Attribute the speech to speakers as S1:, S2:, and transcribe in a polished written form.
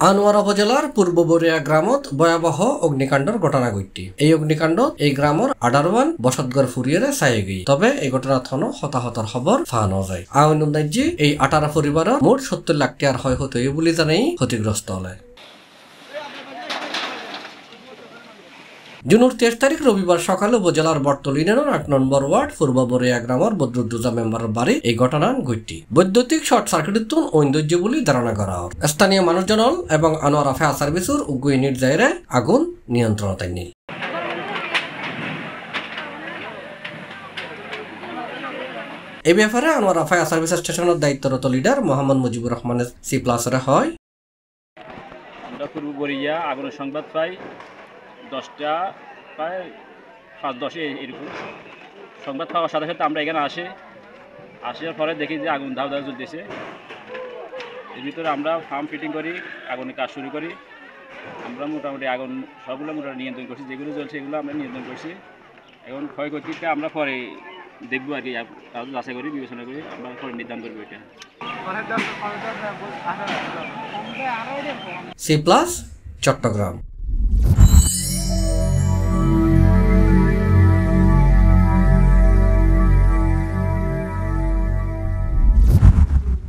S1: আনোয়ারা উপজেলার পূর্ব বরিয়া গ্রামত ভয়াবহ অগ্নিকাণ্ডর ঘটনা ঘটে। এই অগ্নিকাণ্ড এই গ্রামের আডারওয়ান বসতঘর ফুরিয়ে চাই গই। তবে এই ঘটনা থনো হতাহতর খবর ফানো যায়। আইন অনুযায়ী এই 18 পরিবারের মোট 70 লাখ টাকার ক্ষয় হতে বলে জানাই ক্ষতিগ্রস্ত হলে। জুনের 23 তারিখ রবিবার সকালে উপজেলার বটতলী ইউনিয়নের 8 নম্বর ওয়ার্ড পূর্ব বরিয়া গ্রামের বদরুদ্দোজা মেম্বারের বাড়ি এই ঘটনা ঘটে। বৈদ্যুতিক শর্ট সার্কিটের ঐন্দর্য বলে ধারণা করা হয়। স্থানীয় মানুষজন এবং আনোয়ারা ফায়ার সার্ভিসের উগ্র ইউনিট জায়গায় আগুন নিয়ন্ত্রণায় নিল। এই ব্যাপারে আনোয়ারা ফায়ার সার্ভিস স্টেশনের দায়িত্বরত লিডার মোহাম্মদ মুজিবুর রহমানের C+রে হয়।
S2: আমরা পূর্ব বরিয়া আগুনের সংবাদ পাই 10টা প্রায় 5-10 এরকম সংবাদ পাওয়ার সাথে সাথে আমরা এখানে আসার পরে দেখি যে আগুন ধাও ধাও জ্বলতেছে। এর ভিতরে আমরা ফার্ম ফিটিং করি, আগুনের কাজ শুরু করি। আমরা মোটামুটি আগুন সবগুলো মোটামুটি নিয়ন্ত্রণ করছি, যেগুলো জ্বলছে এগুলো আমরা নিয়ন্ত্রণ করছি। এখন ক্ষয়ক্ষতিটা আমরা পরে দেখবো আর কি, কাজ যাচাই করি, বিবেচনা করি, আমরা পরে নির্ধারণ করবো এটা।
S1: C+, চট্টগ্রাম।